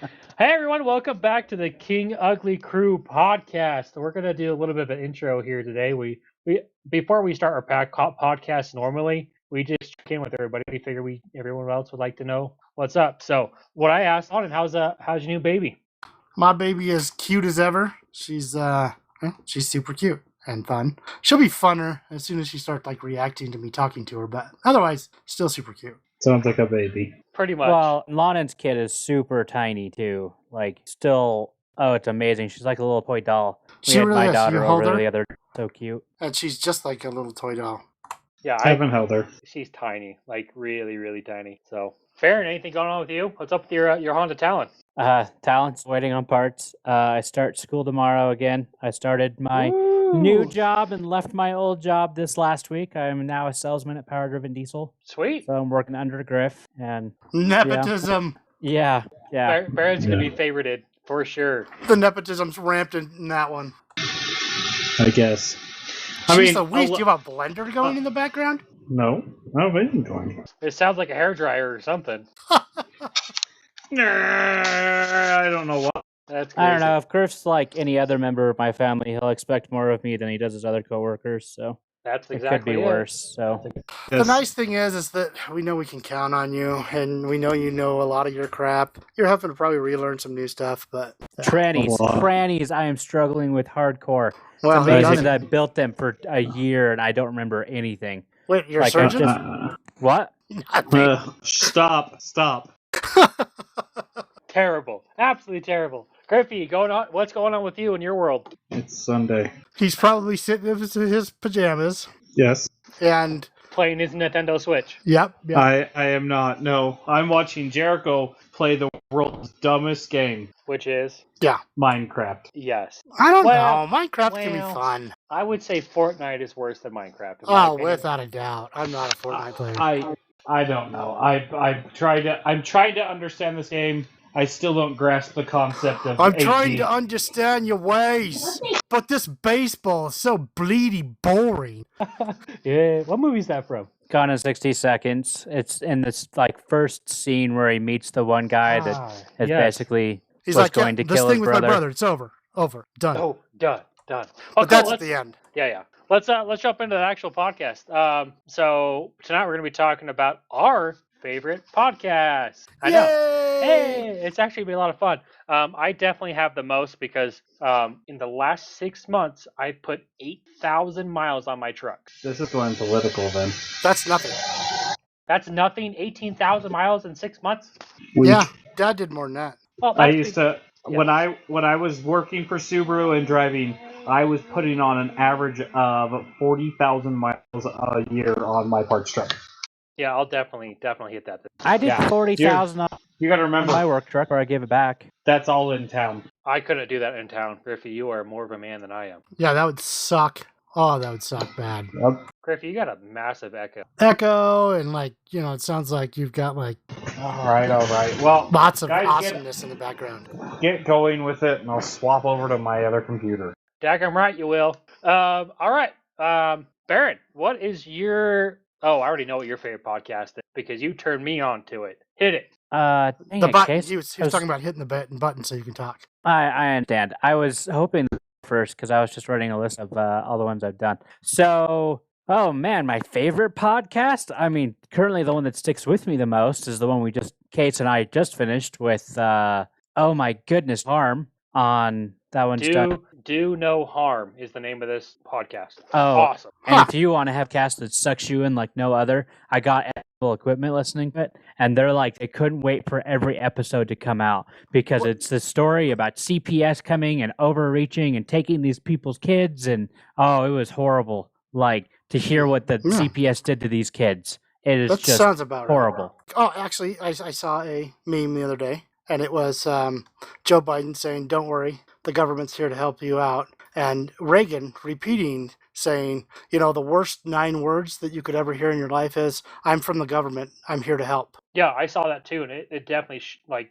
Hey everyone, welcome back to the King Ugly Crew podcast. We're gonna do a little bit of an intro here today. We before we start our podcast normally, we just check in with everybody. We figure everyone else would like to know what's up. So what I asked Lonnon, how's your new baby? My baby is cute as ever. She's super cute and fun. She'll be funner as soon as she starts reacting to me talking to her, but otherwise still super cute. Sounds like a baby. Pretty much. Well, Lonnon's kid is super tiny too. It's amazing. She's like a little toy doll. We She had really my is. daughter You hold over her? the other. So cute. And she's just like a little toy doll. Yeah, I haven't held her. she's tiny, like really, really tiny. So, Farron, anything going on with you? What's up with your Honda Talon? Talent's waiting on parts. I start school tomorrow again. I started my new job and left my old job this last week. I am now a salesman at Power Driven Diesel. Sweet. So I'm working under Griff and Nepotism. yeah. Farron's gonna be favorited for sure. The nepotism's ramped in that one. I guess. Jeez Louise, do you have a blender going in the background? No. I don't have anything going. It sounds like a hairdryer or something. I don't know what. That's crazy. I don't know. If Griff's like any other member of my family, he'll expect more of me than he does his other coworkers. So That's it exactly could be it. worse. So The nice thing is that we know we can count on you, and we know you know a lot of your crap. You're having to probably relearn some new stuff, but trannies, I am struggling with hardcore. well, It's who amazing doesn't? that I built them for a year and I don't remember anything. Wait, you're a Like, I surgeon? just- What? Stop. Terrible. Absolutely terrible. Griffey, what's going on with you in your world? It's Sunday. He's probably sitting in his pajamas, Yes. and Playing his Nintendo Switch. yep. I am not. No. I'm watching Jericho play the world's dumbest game, Which is, Minecraft. yes. I don't Well, know. Minecraft can be well, fun. I would say Fortnite is worse than Minecraft. in my Oh, opinion. without a doubt. I'm not a Fortnite player. I don't know. I'm trying to understand this game. I still don't grasp the concept of I'm HD. trying to understand your ways, but this baseball is so bleedy boring. Yeah. What movie is that from? Gone in 60 Seconds. It's in this first scene where he meets the one guy that is yes. basically He's was like, going to this kill thing his with brother. my brother, it's over, done. Oh, done. Oh, but cool. that's at the end. Yeah. Let's jump into the actual podcast. So tonight we're going to be talking about our favorite podcast. I know. Hey, it's actually been a lot of fun. I definitely have the most because in the last 6 months I put 8,000 miles on my truck. This is going political then. That's nothing. That's nothing. 18,000 miles in 6 months. Yeah, Dad did more than that. Well, I that's used to when I was working for Subaru and driving, I was putting on an average of 40,000 miles a year on my parts truck. Yeah, I'll definitely hit that. I did Yeah. 40,000 on You got to remember my work truck, or I gave it back. that's all in town. I couldn't do that in town. Griffey, you are more of a man than I am. Yeah, that would suck. Oh, that would suck bad. Yep. Griffey, you got a massive echo. Echo, and it sounds like you've got All right. Well, lots of guys, awesomeness in the background. get going with it, and I'll swap over to my other computer. Daggum right, you will. All right. Baron, what is your... Oh, I already know what your favorite podcast is because you turned me on to it. Hit it. Dang The it, button. Case. He was talking about hitting the button so you can talk. I understand. I was hoping first because I was just writing a list of all the ones I've done. So, oh man, my favorite podcast. I mean, currently the one that sticks with me the most is the one Case and I just finished with. Oh my goodness, Harm on that one's done. Do No Harm is the name of this podcast. Oh, Awesome. and if you want to have cast that sucks you in like no other, I got Apple equipment listening to it, and they're like they couldn't wait for every episode to come out because it's the story about CPS coming and overreaching and taking these people's kids, and oh, it was horrible. Like to hear what the CPS did to these kids, it is That just sounds about horrible. Right. Oh, actually, I saw a meme the other day, and it was Joe Biden saying, "Don't worry, the government's here to help you out," and Reagan repeating, saying, the worst 9 words that you could ever hear in your life is, "I'm from the government. I'm here to help." Yeah, I saw that too, and it definitely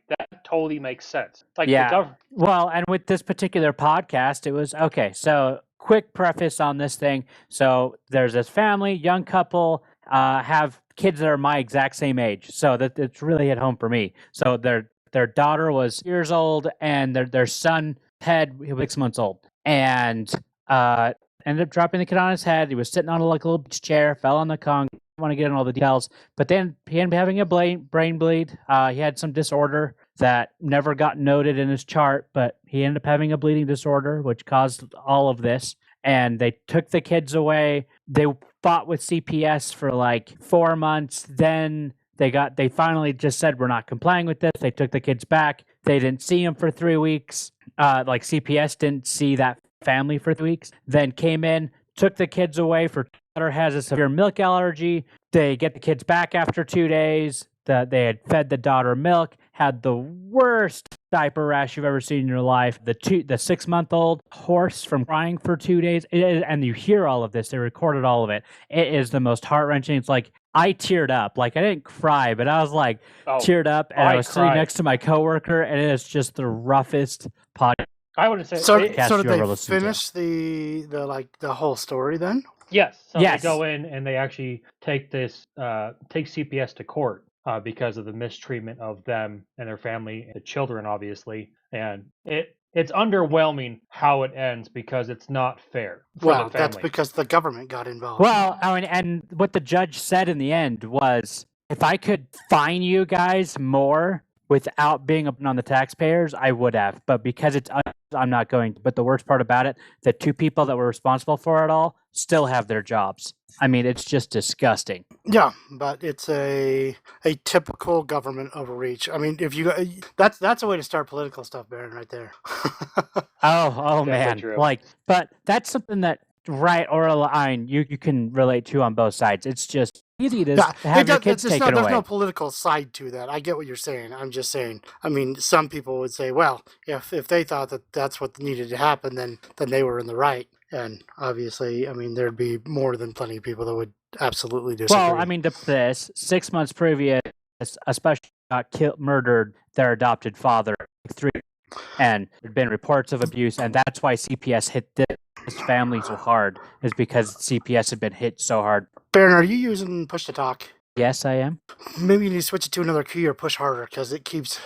that totally makes sense. Like Yeah. the government. Well, and with this particular podcast, it was okay. So, quick preface on this thing. So, there's this family, young couple, have kids that are my exact same age. So that it's really hit home for me. So they're Their daughter was years old, and their son Ted he was 6 months old, and ended up dropping the kid on his head. He was sitting on a little beach chair, fell on the concrete. I don't want to get into all the details, but then he ended up having a brain bleed. He had some disorder that never got noted in his chart, but he ended up having a bleeding disorder, which caused all of this. And they took the kids away. They fought with CPS for like 4 months. Then they finally just said, we're not complying with this. They took the kids back. They didn't see them for 3 weeks. Like CPS didn't see that family for 3 weeks. Then came in, took the kids away for daughter has a severe milk allergy. They get the kids back after 2 days. They had fed the daughter milk, had the worst diaper rash you've ever seen in your life. The 6-month-old hoarse from crying for 2 days. And you hear all of this. They recorded all of it. It is the most heart-wrenching. It's like I teared up. Like I didn't cry, but I was like teared up. And I was sitting next to my coworker, and it is just the roughest podcast. I would say so. Did they finish the whole story then? Yes. So they go in and they actually take CPS to court because of the mistreatment of them and their family, the children, obviously, and it's underwhelming how it ends because it's not fair for the family. That's because the government got involved. Well, I mean, and what the judge said in the end was, if I could fine you guys more without being on the taxpayers, I would have. But because I'm not going to. But the worst part about it, the 2 people that were responsible for it all still have their jobs. I mean, it's just disgusting. Yeah, but it's a typical government overreach. I mean, if you that's a way to start political stuff, Baron, right there. oh man, like, but that's something that right or line you can relate to on both sides. It's just easy to have your kids taken away. There's no political side to that. I get what you're saying. I'm just saying. I mean, some people would say, well, if they thought that that's what needed to happen, then they were in the right. And obviously, I mean, there'd be more than plenty of people that would absolutely disagree. Well, I mean, this 6 months previous, a special got murdered their adopted father, 3, and there'd been reports of abuse, and that's why CPS hit this family so hard, is because CPS had been hit so hard. Baron, are you using push to talk? Yes, I am. Maybe you need to switch it to another key or push harder, because it keeps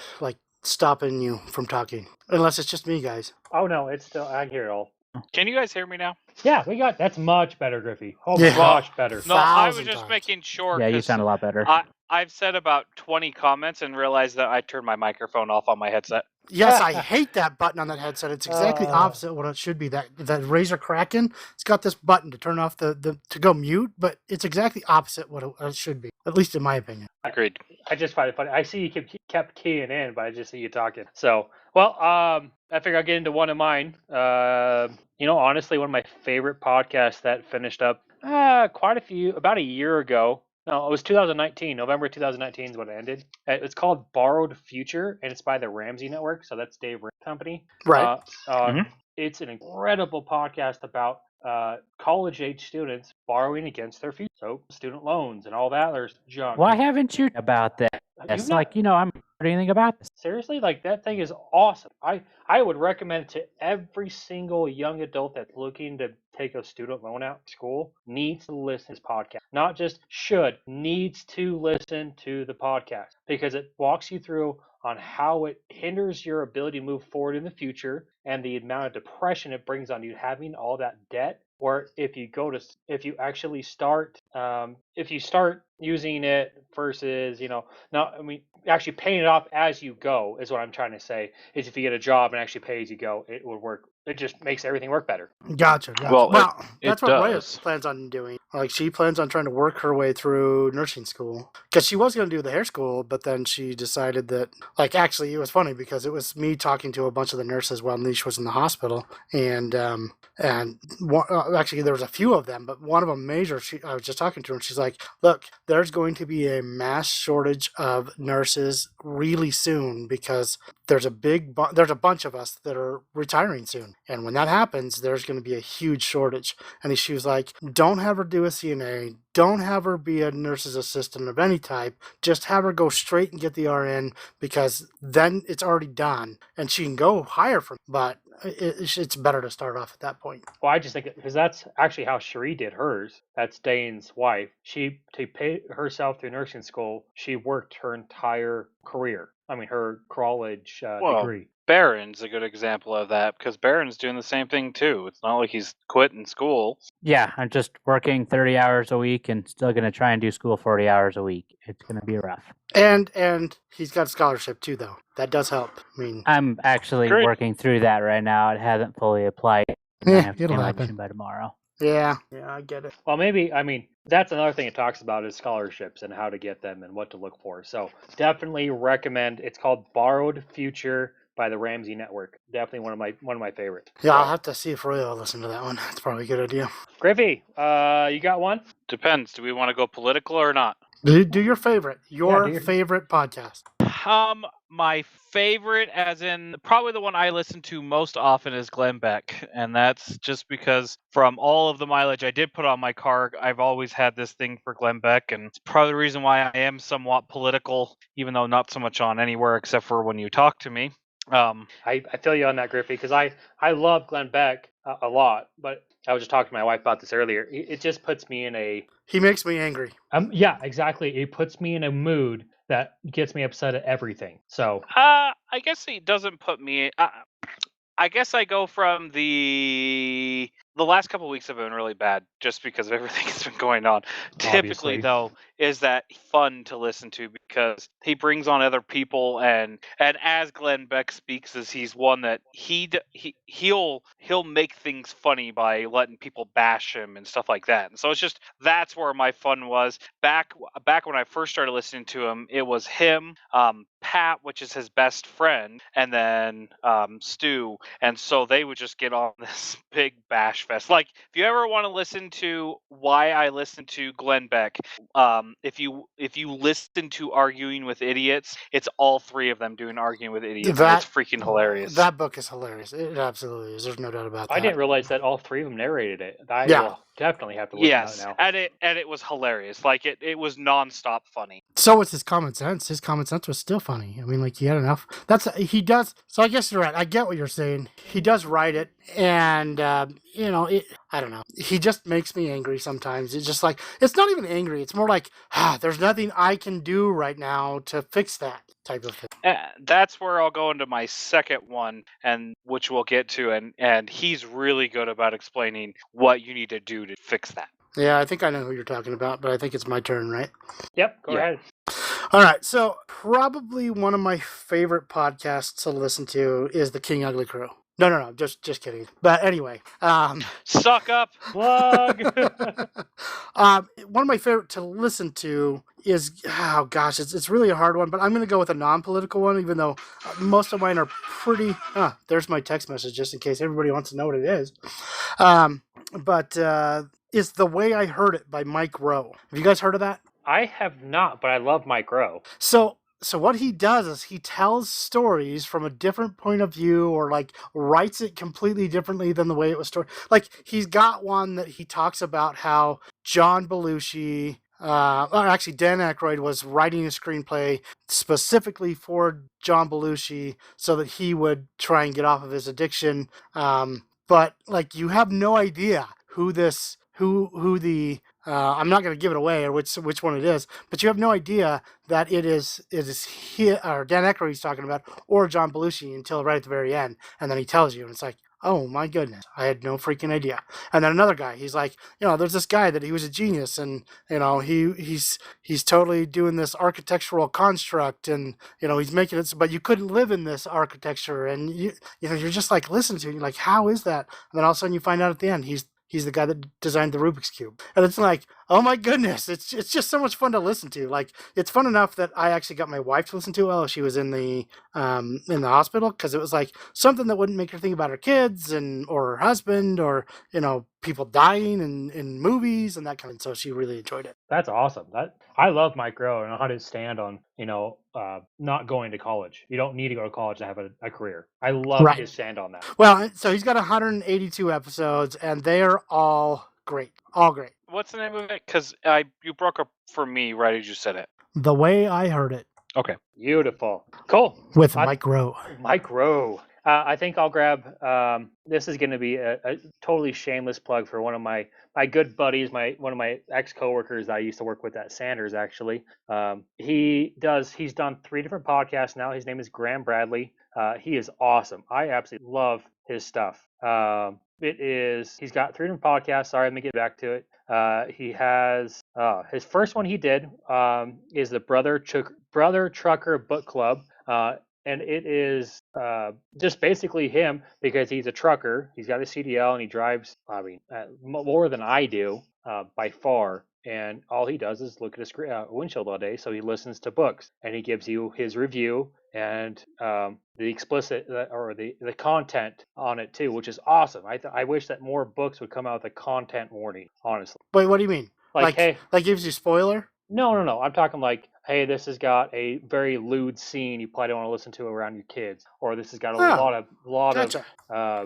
stopping you from talking. Unless it's just me, guys. Oh no, it's still, I hear it all. Can you guys hear me now? Yeah, that's much better, Griffey. Oh my gosh, better. No, I was just making sure. Yeah, you sound a lot better. I've said about 20 comments and realized that I turned my microphone off on my headset. Yes, I hate that button on that headset. It's exactly opposite of what it should be. That Razer Kraken, it's got this button to turn off to go mute, but it's exactly opposite what it should be, at least in my opinion. Agreed. I just find it funny. I see you kept keying in, but I just see you talking. So, well, I figure I'll get into one of mine. Honestly, one of my favorite podcasts that finished up quite a few, about a year ago. No, it was 2019. November 2019 is when it ended. It's called Borrowed Future, and it's by the Ramsey Network. So that's Dave Ramsey's company. Right. It's an incredible podcast about college-age students borrowing against their future. So student loans and all that. There's junk. Why haven't you about that? It's I'm anything about this. Seriously, that thing is awesome. I would recommend it to every single young adult that's looking to take a student loan out of school needs to listen to this podcast. Not just needs to listen to the podcast because it walks you through on how it hinders your ability to move forward in the future and the amount of depression it brings on you having all that debt. Or if you actually start using it versus, actually paying it off as you go is what I'm trying to say. Is if you get a job and actually pay as you go, it would work. It just makes everything work better. Gotcha. Well, that's what Rhea plans on doing. She plans on trying to work her way through nursing school because she was going to do the hair school, but then she decided that, actually, it was funny because it was me talking to a bunch of the nurses while Niche was in the hospital, and actually there was a few of them, but one of them major. I was just talking to her, and she's like, "Look, there's going to be a mass shortage of nurses really soon because there's a bunch of us that are retiring soon, and when that happens, there's going to be a huge shortage." And she was like, "Don't have her do a CNA. don't have her be a nurse's assistant of any type. Just have her go straight and get the RN, because then it's already done and she can go higher from. But it's better to start off at that point. Well, I just think because that's actually how Cherie did hers. That's Dane's wife. She, to pay herself through nursing school, she worked her entire career. I mean, her college degree. Barron's a good example of that, because Barron's doing the same thing too. It's not like he's quitting school. Yeah, I'm just working 30 hours a week and still going to try and do school 40 hours a week. It's going to be rough. And he's got a scholarship too, though. That does help. I mean, I'm actually Great. working through that right now. It hasn't fully applied. I have to it'll get my happen. admission by tomorrow. Yeah, I get it. Well, maybe, I mean, that's another thing it talks about is scholarships and how to get them and what to look for. So definitely recommend. It's called Borrowed Future by the Ramsey Network. Definitely one of my favorites. Yeah, I'll have to see if Roy will listen to that one. That's probably a good idea. Griffey, you got one? Depends. Do we want to go political or not? Do your favorite. Your do your- favorite podcast. My favorite, as in probably the one I listen to most often, is Glenn Beck, and that's just because from all of the mileage I did put on my car, I've always had this thing for Glenn Beck, and it's probably the reason why I am somewhat political, even though not so much on anywhere except for when you talk to me. I feel you on that, Griffey, because I love Glenn Beck a lot, but I was just talking to my wife about this earlier. It just puts me in a... He makes me angry. Yeah, exactly. It puts me in a mood that gets me upset at everything. So I guess he doesn't put me. I guess I go from the last couple of weeks have been really bad just because of everything that's been going on. Obviously. Typically, though, is that fun to listen to because he brings on other people, and as Glenn Beck speaks, as he's one that he'll make things funny by letting people bash him and stuff like that. And so it's just that's where my fun was back when I first started listening to him. It was him, Pat, which is his best friend, and then Stu, and so they would just get on this big bash fest. Like, if you ever want to listen to why I listen to Glenn Beck, if you listen to Arguing with Idiots, it's all three of them doing Arguing with Idiots. And it's freaking hilarious. That book is hilarious. It absolutely is. There's no doubt about that. I didn't realize that all three of them narrated it. I will definitely have to listen to it now. and it was hilarious. Like it was nonstop funny. So was his common sense. His common sense was still funny. I mean, like, he had enough. He does. So I guess you're right. I get what you're saying. He does write it, and I don't know. He just makes me angry sometimes. It's just like, it's not even angry. It's more like, there's nothing I can do right now to fix that type of thing. That's where I'll go into my second one, and which we'll get to, and he's really good about explaining what you need to do to fix that. Yeah, I think I know who you're talking about, but I think it's my turn, right? Yep, go ahead. All right, so probably one of my favorite podcasts to listen to is the King Ugly Crew. No, just kidding. But anyway, suck up, plug. One of my favorite to listen to is, it's really a hard one, but I'm going to go with a non-political one, even though most of mine are pretty. There's my text message, just in case everybody wants to know what it is. It's The Way I Heard It by Mike Rowe. Have you guys heard of that? I have not, but I love Mike Rowe. So what he does is he tells stories from a different point of view, or like writes it completely differently than the way it was told. Like, he's got one that he talks about how John Belushi, actually Dan Aykroyd, was writing a screenplay specifically for John Belushi so that he would try and get off of his addiction. But like, you have no idea who the I'm not going to give it away or which one it is, but you have no idea that it is he, or Dan Aykroyd he's talking about, or John Belushi, until right at the very end, and then he tells you, and it's like, oh my goodness, I had no freaking idea. And then another guy, he's like, there's this guy that he was a genius, and he's totally doing this architectural construct, and he's making it, but you couldn't live in this architecture, and you're just like listening to it, you're like, how is that? And then all of a sudden you find out at the end he's the guy that designed the Rubik's Cube. And it's like, oh my goodness, it's just so much fun to listen to. Like, it's fun enough that I actually got my wife to listen to it while she was in the hospital, because it was like something that wouldn't make her think about her kids or her husband, or, people dying in movies and that kind of. So she really enjoyed it. That's awesome. I love Mike Rowe and how to stand on, not going to college. You don't need to go to college to have a career. I love his stand on that. Well, so he's got 182 episodes, and they are all great. All great. What's the name of it? Because you broke up for me right as you said it. The Way I Heard It Okay. Beautiful. Cool. with Mike Rowe. Mike Rowe. I think I'll grab. This is going to be a totally shameless plug for one of my good buddies, one of my ex coworkers I used to work with at Sanders. Actually, he's done 3 different podcasts now. His name is Graham Bradley. He is awesome. I absolutely love his stuff. He's got 3 different podcasts. Sorry, let me get back to it. He has his first one he did is the Brother Trucker Book Club. And it is just basically him because he's a trucker. He's got a CDL and he drives, more than I do by far. And all he does is look at his windshield all day. So he listens to books and he gives you his review and the explicit or the content on it too, which is awesome. I wish that more books would come out with a content warning, honestly. Wait, what do you mean? Hey, like gives you spoiler? No. I'm talking like, hey, this has got a very lewd scene you probably don't want to listen to around your kids, or this has got a lot of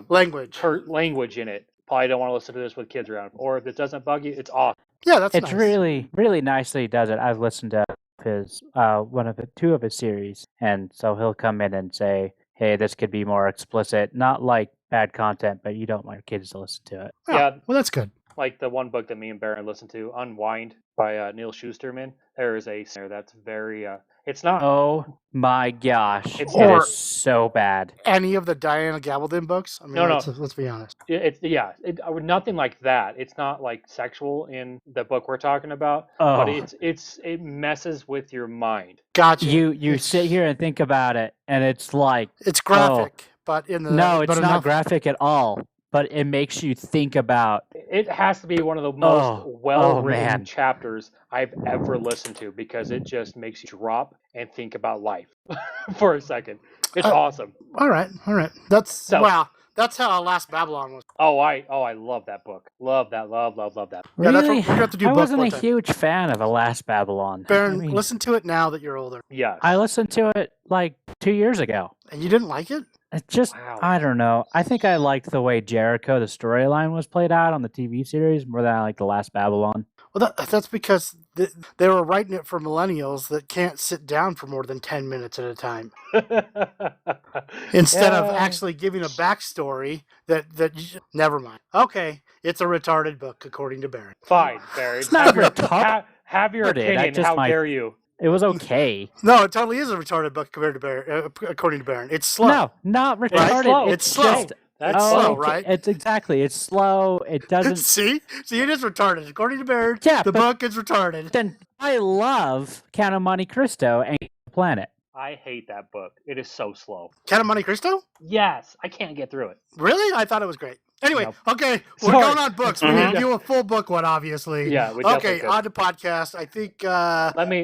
language in it. Probably don't want to listen to this with kids around. Or if it doesn't bug you, it's awesome. Yeah, that's it's nice. really, really nicely does it. I've listened to his 2 of his series, and so he'll come in and say, hey, this could be more explicit, not like bad content, but you don't want your kids to listen to it. Oh, yeah, well, that's good. Like the one book that me and Baron listened to, Unwind by Neil Shusterman. There is a snare that's very. It's not. Oh my gosh! It is so bad. Any of the Diana Gabaldon books? I mean, no. Let's be honest. Nothing like that. It's not like sexual in the book we're talking about, but it messes with your mind. Gotcha. You sit here and think about it, and it's like it's graphic, but it's not graphic at all. But it makes you think about. It has to be one of the most well-written chapters I've ever listened to because it just makes you drop and think about life for a second. It's awesome. All right. That's how Last Babylon was. I love that book. Love that. Really? Yeah, that's what we have to do. I wasn't a huge fan of Last Babylon. Baron, listen to it now that you're older. Yeah. I listened to it like 2 years ago. And you didn't like it? It just, I don't know. I think I liked the way Jericho, the storyline, was played out on the TV series more than I liked The Last Babylon. Well, that's because they were writing it for millennials that can't sit down for more than 10 minutes at a time. Instead of actually giving a backstory that never mind. Okay, it's a retarded book, according to Baron. Fine, Baron. It's not retarded. Have your opinion. How dare you? It was okay. No, it totally is a retarded book compared to Baron, according to Baron. It's slow. No, not retarded. Right? It's slow. That's slow, right? It's slow. It doesn't. See, it is retarded. According to Baron, the book is retarded. Then I love Count of Monte Cristo and the Planet. I hate that book. It is so slow. Count of Monte Cristo? Yes, I can't get through it. Really? I thought it was great. Anyway, Nope. Okay, we're going on books. We need to do a full book one, obviously. Yeah, we okay, could. on to podcast. I think. Let me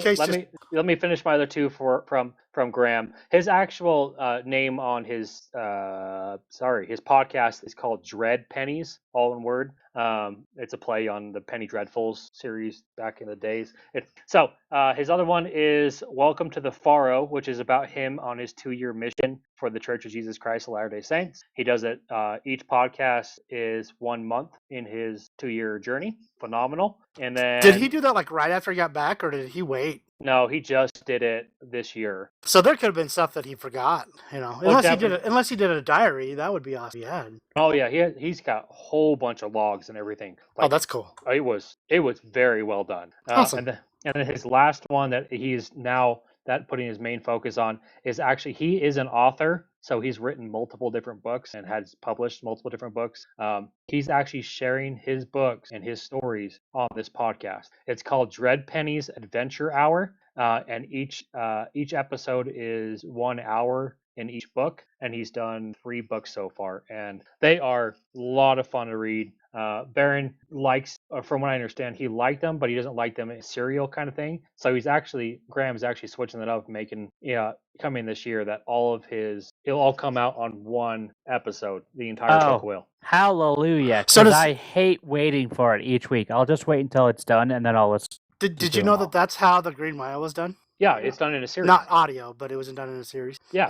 finish my other 2 from Graham. His actual name on his podcast is called Dread Pennies, all in word. It's a play on the Penny Dreadfuls series back in the days. His other one is Welcome to the Pharaoh, which is about him on his 2-year mission for the Church of Jesus Christ of Latter-day Saints. He does it. Each podcast is 1 month in his 2-year journey. Phenomenal. And then did he do that like right after he got back, or did he wait? No, he just did it this year. So there could have been stuff that he forgot, unless he did a diary. That would be awesome. He had. Oh yeah, he's got a whole bunch of logs and everything. That's cool. It was very well done. Awesome. And then his last one that he's now putting his main focus on is actually he is an author. So he's written multiple different books and has published multiple different books. He's actually sharing his books and his stories on this podcast. It's called Dread Penny's Adventure Hour, and each episode is 1 hour in each book, and he's done 3 books so far, and they are a lot of fun to read. Baron likes, from what I understand, he liked them, but he doesn't like them in a serial kind of thing. So Graham's actually switching it up, making coming this year that it'll all come out on 1 episode. The entire book will. Hallelujah! Because I hate waiting for it each week. I'll just wait until it's done, and then I'll listen. Did you know that's how the Green Mile was done? Yeah, it's done in a series. Not audio, but it was done in a series. Yeah.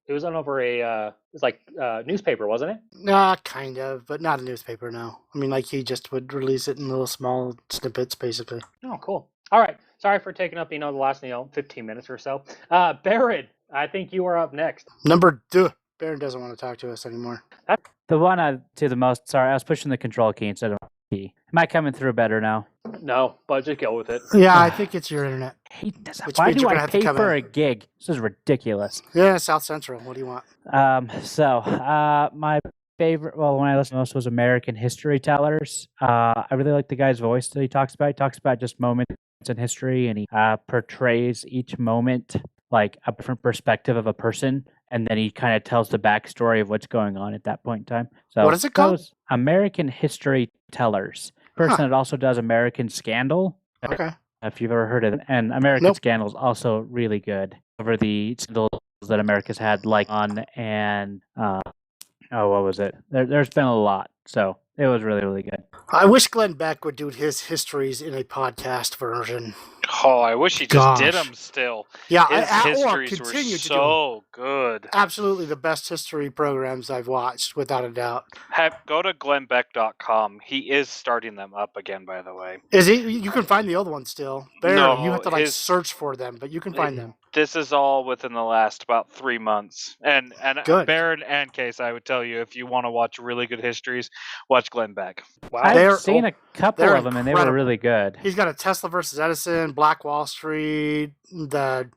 It was on over a it's like newspaper, wasn't it? Nah, kind of, but not a newspaper. No, I mean like he just would release it in little small snippets, basically. Oh, cool. All right. Sorry for taking up the last 15 minutes or so. Baron, I think you are up next. Number 2. Baron doesn't want to talk to us anymore. The one I do the most. Sorry, I was pushing the control key instead of the key. Am I coming through better now? No, but just go with it. Yeah, I think it's your internet. I hate this. Which Why means do you're I gonna have to pay come for in. a gig? This is ridiculous. Yeah, South Central. What do you want? My favorite, well, when I listened most was American History Tellers. I really like the guy's voice that he talks about. He talks about just moments in history, and he portrays each moment like a different perspective of a person, and then he kind of tells the backstory of what's going on at that point in time. So What is it called? those American History Tellers. Person that also does American Scandal. Okay. If you've ever heard of it. And American Nope. Scandal is also really good over the scandals that America's had, like on and what was it? There's been a lot, so it was really, really good. I wish Glenn Beck would do his histories in a podcast version. Oh, I wish he just did them still. Yeah, His or histories were continue to do so good. absolutely the best history programs I've watched, without a doubt. Go to glennbeck.com. He is starting them up again, by the way. Is he? You can find the old ones still. Barely. No, You have to his- search for them, but you can find them. This is all within the last about 3 months. And Good. Baron and Case, I would tell you, if you want to watch really good histories, watch Glenn Beck. Wow. They're- I've seen a couple they're of them, and they were incredible. really good. He's got a Tesla versus Edison, Black Wall Street. They're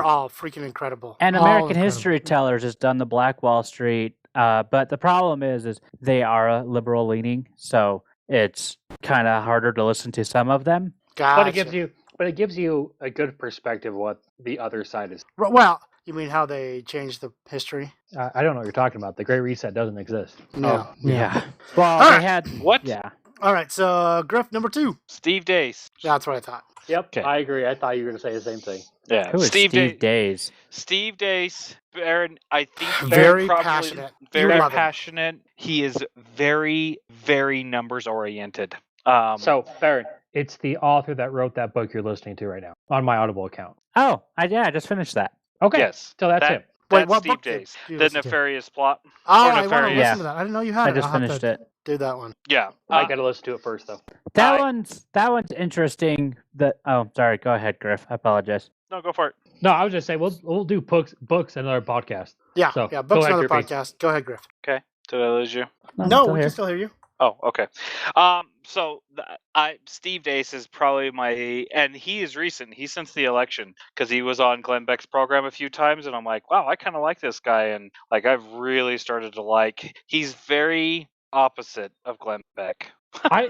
all freaking incredible. And All American incredible. History Tellers has done the Black Wall Street, but the problem is they are liberal leaning, so it's kind of harder to listen to some of them. But it Gotcha. gives you a good perspective of what the other side is. Well, you mean how they changed the history? I don't know what you're talking about. The Great Reset doesn't exist. No. Yeah. Well, All they right. had What? yeah. All right, so Griff, number 2. Steve Dace. That's what I thought. Yep, Okay. I agree. I thought you were going to say the same thing. Yeah. Who is Steve Days? Steve Dace. Baron, I think Very probably passionate. You Very love him. passionate. He is very, very numbers oriented. So, Baron, it's the author that wrote that book you're listening to right now on my Audible account. Oh, I just finished that. Okay, yes. so that's him. Wait, That's what Steve book did Dace. you The listen to? Nefarious Plot. Oh, Or I want to Nefarious. listen to that. I didn't know you had I it. just I'll have finished to it. do that one. Yeah. I got to listen to it first, though. That I- one's interesting. Sorry. Go ahead, Griff. I apologize. No, go for it. No, I was just saying we'll do books another podcast. Yeah, So, yeah. go Books ahead, another Griffey. podcast. Go ahead, Griff. Okay. Did I lose you? I'm No, still we here. can still hear you. Oh, okay. Steve Dace is probably and he is recent. He's since the election because he was on Glenn Beck's program a few times, and I'm like, wow, I kind of like this guy, and like I've really started to like. He's very opposite of Glenn Beck.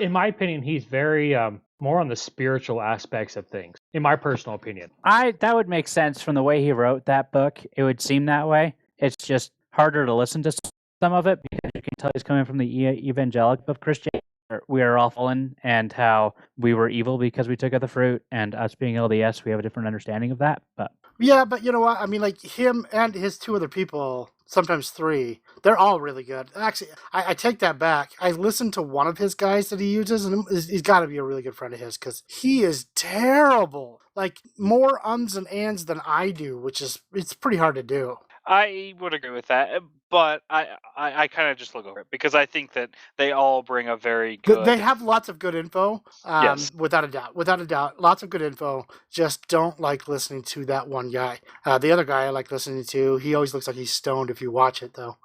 In my opinion, he's very more on the spiritual aspects of things. In my personal opinion. That would make sense from the way he wrote that book. It would seem that way. It's just harder to listen to some of it because you can tell he's coming from the evangelical of Christianity. We are all fallen, and how we were evil because we took of the fruit, and us being LDS, we have a different understanding of that. But Yeah, but you know what? I mean, like him and his 2 other people, sometimes 3, they're all really good. Actually, I take that back. I listened to one of his guys that he uses, and he's got to be a really good friend of his because he is terrible. Like more ums and ands than I do, which is it's pretty hard to do. I would agree with that, but I kind of just look over it because I think that they all bring a very good. They have lots of good info, Yes. without a doubt. Lots of good info. Just don't like listening to that one guy. The other guy I like listening to, he always looks like he's stoned if you watch it, though.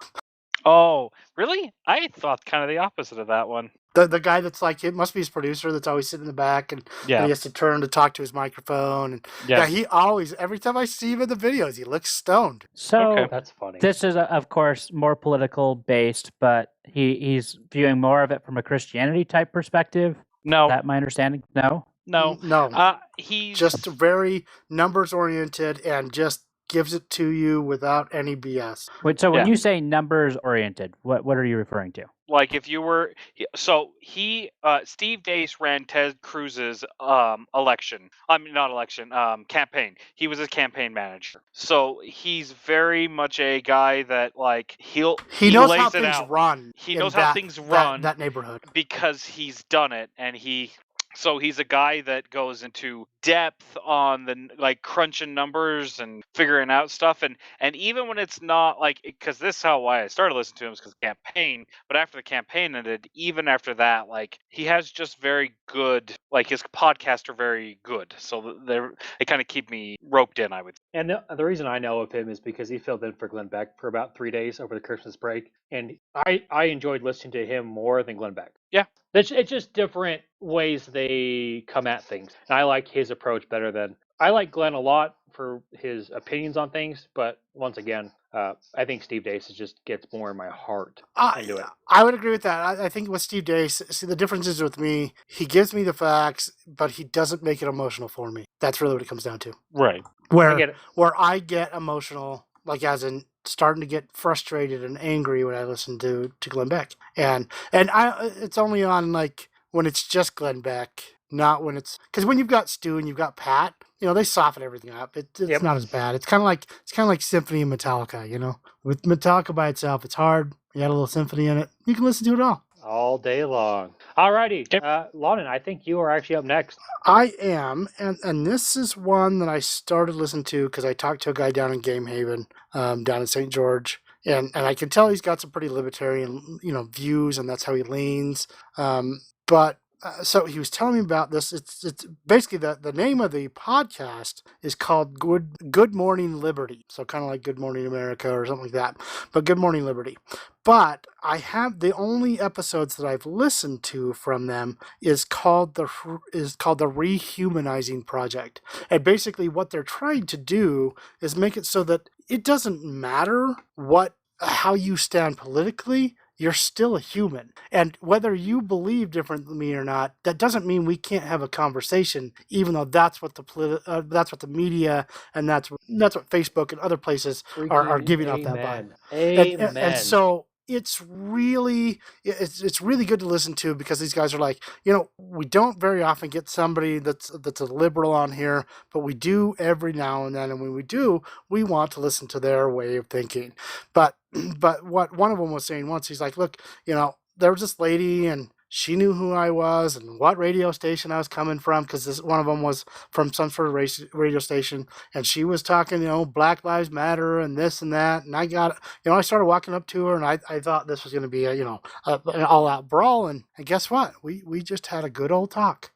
Oh, really? I thought kind of the opposite of that one. The guy that's like, it must be his producer that's always sitting in the back and he has to turn to talk to his microphone. And he always, every time I see him in the videos, he looks stoned. so Okay. That's funny. this is, of course, more political based, but he's viewing more of it from a Christianity type perspective. No, Is that my understanding? No. no. No. He's Just very numbers oriented and just gives it to you without any BS. Wait, so when Yeah. you say numbers oriented, what are you referring to? like if you were Steve Dace ran Ted Cruz's election. I mean, not election, campaign. He was his campaign manager. So he's very much a guy that like he knows lays how it things out. run. He in knows how things run that neighborhood. because he's done it, and he So he's a guy that goes into depth on the like crunching numbers and figuring out stuff, and even when it's not like, because this is why I started listening to him, is because campaign. But after the campaign ended, even after that, like he has just very good, like his podcasts are very good. So they kind of keep me roped in, I would say. And the reason I know of him is because he filled in for Glenn Beck for about 3 days over the Christmas break, and I enjoyed listening to him more than Glenn Beck. Yeah. It's just different ways they come at things. And I like his approach better than I like Glenn a lot for his opinions on things, but once again, I think Steve Dace just gets more in my heart into it. I would agree with that. I think with Steve Dace, see, the difference is with me, he gives me the facts, but he doesn't make it emotional for me. That's really what it comes down to. Right. Where I get emotional, like as in starting to get frustrated and angry when I listen to Glenn Beck. And it's only on like when it's just Glenn Beck, not when it's, because when you've got Stu and you've got Pat, they soften everything up. It's not as bad. It's kind of like Symphony and Metallica. With Metallica by itself, it's hard. You got a little symphony in it. You can listen to it all day long. Alrighty, Lonnon, I think you are actually up next. I am, and this is one that I started listening to because I talked to a guy down in Game Haven, down in St. George, and I can tell he's got some pretty libertarian, views, and that's how he leans. So he was telling me about this. It's basically the name of the podcast is called Good Morning Liberty. So kind of like Good Morning America or something like that, but Good Morning Liberty. But I have the only episodes that I've listened to from them is called the Rehumanizing Project. And basically what they're trying to do is make it so that it doesn't matter how you stand politically. You're still a human. And whether you believe differently than me or not, that doesn't mean we can't have a conversation, even though that's what the media and that's what Facebook and other places are giving off that vibe. Amen. And so it's really good to listen to, because these guys are like, we don't very often get somebody that's a liberal on here, but we do every now and then, and when we do, we want to listen to their way of thinking. But what one of them was saying once, he's like, look, there was this lady and she knew who I was and what radio station I was coming from, because one of them was from some sort of radio station, and she was talking, Black Lives Matter and this and that, and I started walking up to her, and I thought this was going to be an all-out brawl, and guess what? We just had a good old talk,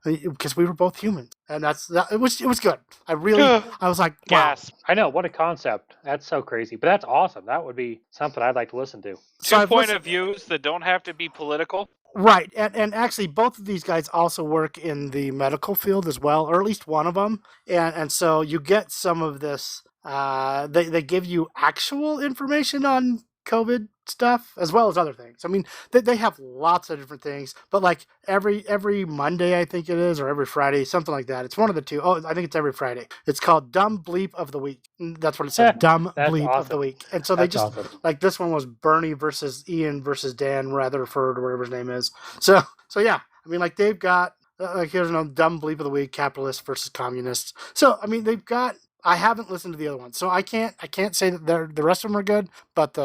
because we were both humans, and it was good. I was like, wow. Yes. I know, what a concept. That's so crazy, but that's awesome. That would be something I'd like to listen to. Two point of views that don't have to be political. Right, and actually both of these guys also work in the medical field as well, or at least one of them, and so you get some of this. They give you actual information on COVID stuff as well as other things. I mean, they have lots of different things, but like every Monday, I think it is, or every Friday, something like that. It's one of the two. Oh, I think it's every Friday. It's called Dumb Bleep of the Week. That's what it says. Dumb Bleep of the Week. And so that's awesome. Like this one was Bernie versus Ian versus Dan Rutherford, or whatever his name is. So yeah, I mean, like they've got here's Dumb Bleep of the Week, capitalist versus communists. So I mean, they've got. I haven't listened to the other ones, so I can't say that the rest of them are good. But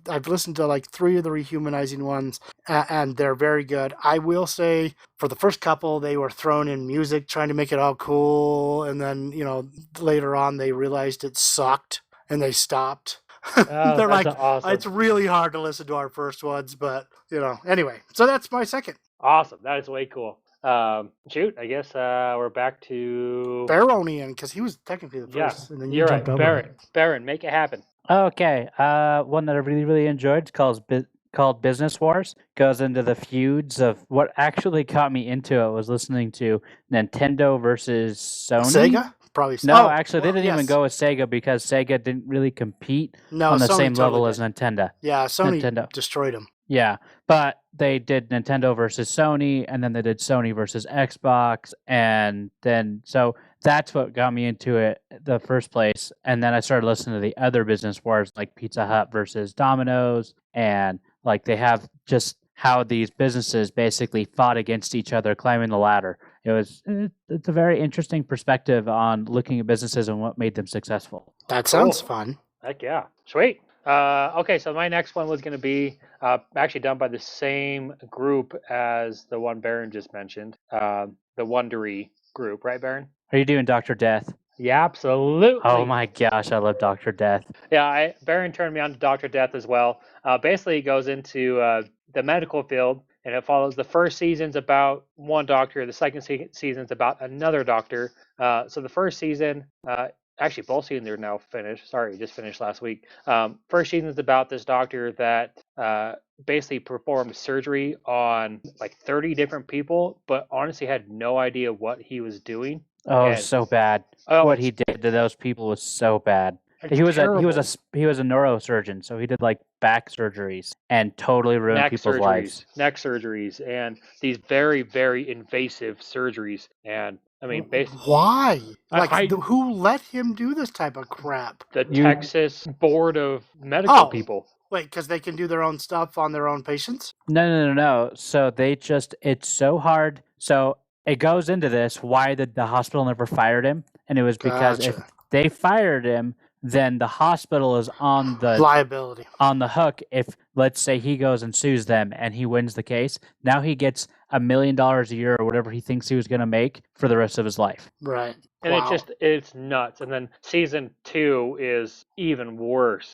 I've listened to like 3 of the Rehumanizing ones, and they're very good. I will say for the first couple, they were throwing in music, trying to make it all cool, and then later on they realized it sucked and they stopped. Oh, they're like, awesome. It's really hard to listen to our first ones, but anyway. So that's my second. Awesome, that is way cool. Shoot, I guess we're back to Baronian, because he was technically the first. Yeah, and then you're right. Baron, make it happen. Okay, one that I really, really enjoyed is called Business Wars. Goes into the feuds of what actually got me into it was listening to Nintendo versus Sony. Sega? Probably. No, actually, they didn't even go with Sega because Sega didn't really compete on the Sony same totally level did. as Nintendo. Yeah, Nintendo destroyed them. Yeah, but they did Nintendo versus Sony, and then they did Sony versus Xbox, and then so that's what got me into it the first place. And then I started listening to the other business wars, like Pizza Hut versus Domino's, and like they have just how these businesses basically fought against each other, climbing the ladder. It's a very interesting perspective on looking at businesses and what made them successful. That sounds fun. Heck yeah. Sweet. Okay, so my next one was going to be actually done by the same group as the one Baron just mentioned, the Wondery group, right, Baron? Are you doing Dr. Death? Yeah, absolutely. Oh my gosh, I love Dr. Death. Yeah, Baron turned me on to Dr. Death as well. Basically, it goes into the medical field, and it follows the first season's about one doctor, the second season's about another doctor. So the first season, actually both seasons are now finished. Sorry, just finished last week. First season's about this doctor that basically performed surgery on like 30 different people, but honestly had no idea what he was doing. Oh, And- so bad. Oh, What he did to those people was so bad. it's He was terrible. a neurosurgeon, so he did like back surgeries and totally ruined neck people's surgeries, lives. neck surgeries, and these very, very invasive surgeries. And I mean, basically, Why? I- Who let him do this type of crap? the You- Texas Board of Medical Oh. People. Wait, because they can do their own stuff on their own patients? No. So it's so hard. So it goes into this why the hospital never fired him, and it was because if Gotcha. they fired him, then the hospital is on the Liability. hook. If let's say he goes and sues them and he wins the case, now he gets $1 million a year or whatever he thinks he was going to make for the rest of his life. Right. And Wow. it's nuts. And then season 2 is even worse.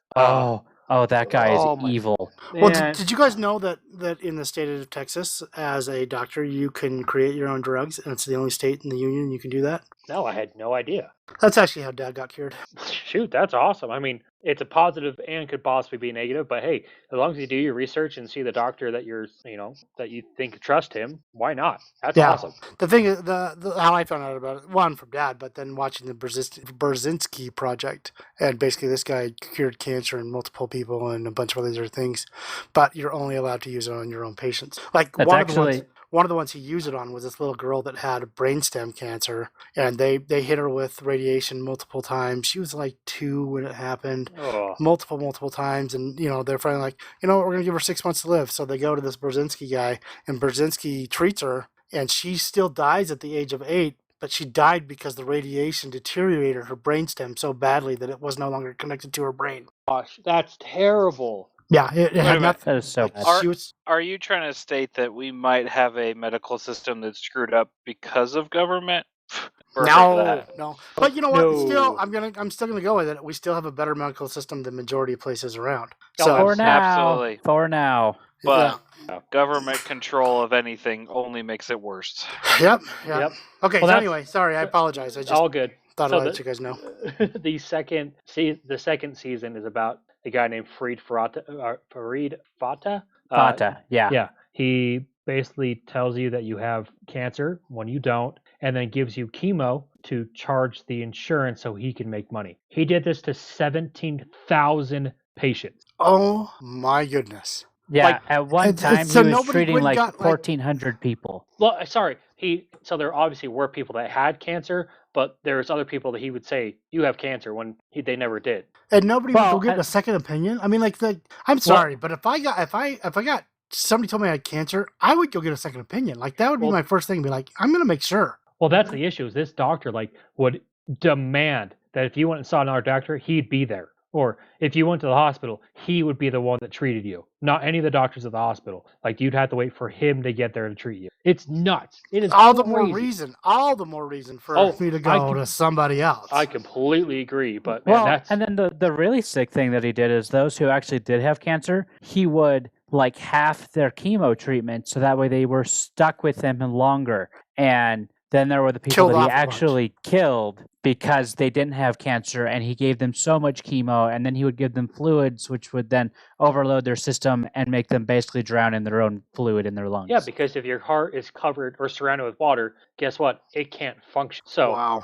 Oh, that guy is oh my- evil. Well, And- did you guys know that in the state of Texas, as a doctor, you can create your own drugs, and it's the only state in the union you can do that? no, I had no idea. That's actually how Dad got cured. Shoot, that's awesome. I mean, it's a positive and could possibly be negative, but hey, as long as you do your research and see the doctor that that you think trust him, why not? That's Yeah. awesome. The thing is, the how I found out about it, one from Dad, but then watching the Brzezinski project, and basically this guy cured cancer in multiple people and a bunch of other things, but you're only allowed to use it on your own patients. Like That's one of the ones he used it on was this little girl that had brainstem cancer, and they hit her with radiation multiple times. She was like 2 when it happened. Oh, Multiple times, and they're finally like, we're gonna give her 6 months to live. So they go to this Brzezinski guy, and Brzezinski treats her, and she still dies at the age of 8. But she died because the radiation deteriorated her brainstem so badly that it was no longer connected to her brain. gosh, that's terrible. Yeah, it Wait a had minute. nothing. That is so bad. She was, Are you trying to state that we might have a medical system that's screwed up because of government? Or that? no. But you know what? No. Still, I'm still gonna go with it. We still have a better medical system than majority of places around. Oh, So For now. absolutely. For now. But government control of anything only makes it worse. Yep. Yep. Okay. Well, so that's- anyway, sorry, I apologize. I just All good. thought so I'd let you guys know. The second season is about a guy named Farid Fata. Fata. Yeah. Yeah, he basically tells you that you have cancer when you don't, and then gives you chemo to charge the insurance so he can make money. He did this to 17,000 patients. Oh my goodness. Yeah. Like, at one it's- time, so he was nobody treating went like got, like- 1,400 people. Well, sorry, so there obviously were people that had cancer, but there's other people that he would say you have cancer when they never did. And nobody would Well, go get a second opinion. I mean, like, I'm sorry, but if I got somebody told me I had cancer, I would go get a second opinion. Like, that would be Well- my first thing. Be like, I'm gonna make sure. Well, that's the issue. Is this doctor would demand that if you went and saw another doctor, he'd be there. Or if you went to the hospital, he would be the one that treated you, not any of the doctors at the hospital. Like, you'd have to wait for him to get there to treat you. It's nuts. It is All the crazy. more reason for Oh, me to I go can- to somebody else. I completely agree, but man, Well, that's and then the really sick thing that he did is those who actually did have cancer, he would like half their chemo treatment so that way they were stuck with them longer. And then there were the people Killed that he off a bunch. actually killed because they didn't have cancer, and he gave them so much chemo, and then he would give them fluids which would then overload their system and make them basically drown in their own fluid in their lungs. yeah, because if your heart is covered or surrounded with water, guess what? It can't function. So Wow.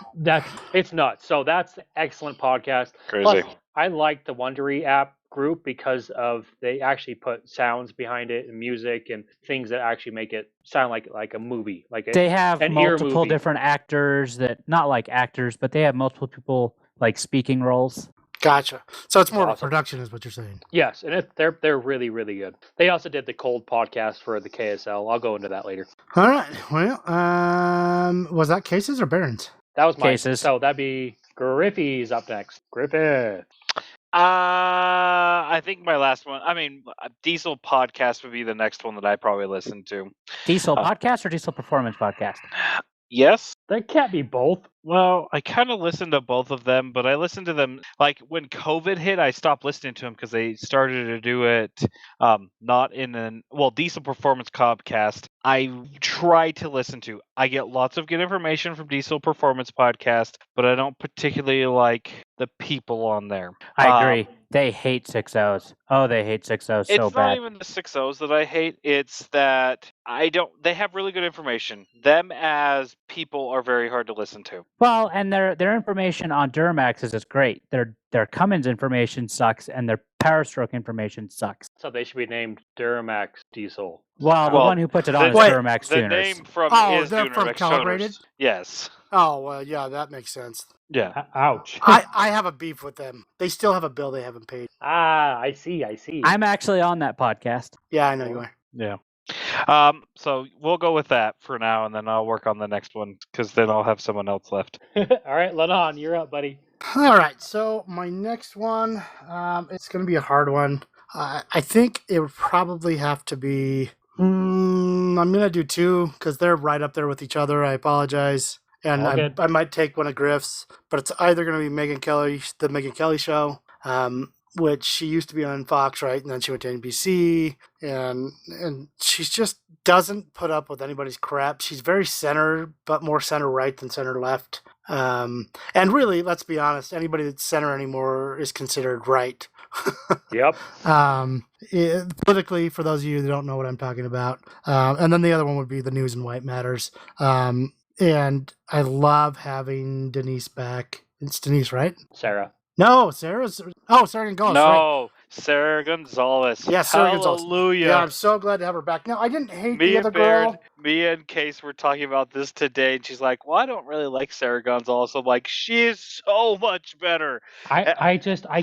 it's nuts. So that's an excellent podcast. Crazy. Plus, I like the Wondery app group because of they actually put sounds behind it and music and things that actually make it sound like a movie. Like They have an ear multiple movie. different actors that not like actors, but they have multiple people like speaking roles. Gotcha. So it's more of a Awesome. production, is what you're saying. Yes, and they're really, really good. They also did the Cold podcast for the KSL. I'll go into that later. All right. Well, was that Cases or Barons? That was my Cases. So that'd be Griffey's up next. Griffith. I think my last one. I mean, Diesel podcast would be the next one that I probably listen to. Diesel podcast or Diesel performance podcast? Yes. They can't be both. Well, I kind of listened to both of them, but I listened to them like when COVID hit. I stopped listening to them because they started to do it not in an Diesel Performance Podcast. I try to listen to. I get lots of good information from Diesel Performance Podcast, but I don't particularly like the people on there. I agree. They hate 6.0s. Oh, they hate 6.0s so bad. It's not even the 6.0s that I hate. It's that they have really good information. Them as people are very hard to listen to. Well, and their information on Duramaxes is great. Their Cummins information sucks, and their Power Stroke information sucks. So they should be named Duramax Diesel. Well, the one who puts it on is Duramax the Tuners. name from is they're Duramax from Calibrated? Tuners. Yes. Oh, well, yeah, that makes sense. Yeah. Ouch. I have a beef with them. They still have a bill they haven't paid. I see. I'm actually on that podcast. Yeah, I know you are. Yeah. So we'll go with that for now, and then I'll work on the next one because then I'll have someone else left. All right, Lonnon, you're up, buddy. All right, so my next one, it's going to be a hard one. I think it would probably have to be. I'm going to do two because they're right up there with each other. I apologize. And I might take one of Griff's, but it's either going to be Megyn Kelly, the Megyn Kelly Show, which she used to be on Fox, right? And then she went to NBC, and she just doesn't put up with anybody's crap. She's very center, but more center right than center left. And really, let's be honest, anybody that's center anymore is considered right. Yep. Politically, for those of you that don't know what I'm talking about. And then the other one would be the News and White Matters. And I love having Denise back. It's Denise, right? Sarah. No, Sarah's. Oh, Sarah Gonzalez. No, right. Sarah Gonzalez. Yeah, Sarah Gonzalez. Hallelujah. Yeah, I'm so glad to have her back. No, I didn't hate the other girl. Me and Case were talking about this today, and she's like, "Well, I don't really like Sarah Gonzalez." I'm like, "She is so much better." I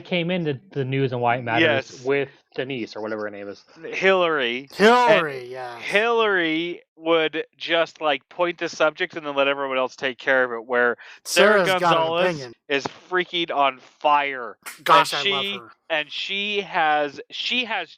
came into the News and White Matters Yes. with Denise or whatever her name is. Hillary, yeah. Hillary would just like point the subject and then let everyone else take care of it. Where Sarah's Sarah got an Gonzalez opinion. is freaking on fire. Gosh, And I love her. And she has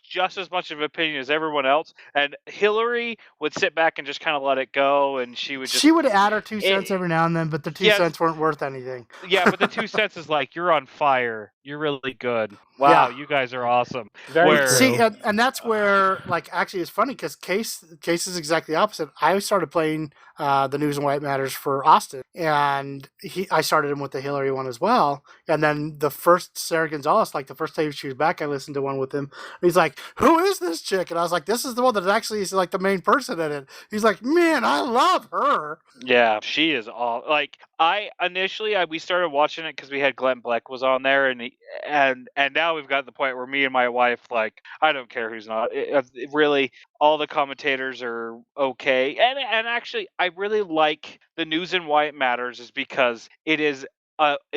just as much of an opinion as everyone else. And Hillary would sit back and just kind of let it go, and she would add her 2 cents every now and then, but the 2 cents weren't worth anything. Yeah, but the 2 cents is like, you're on fire. You're really good. Wow, you guys are awesome. Very true. See, and that's where, like, actually it's funny because Case is exactly the opposite. I started playing the News and White Matters for Austin, and I started him with the Hillary one as well. And then the first Sarah Gonzalez, like the first time she was back, I listened to one with him. And he's like, "Who is this chick?" And I was like, "This is the one that actually is like the main person in it." He's like, "Man, I love her." Yeah, she is all like. We started watching it because we had Glenn Beck was on there, and now we've got to the point where me and my wife, like, I don't care who's not. Really, all the commentators are okay, and actually, I really like the News and White Matters is because it's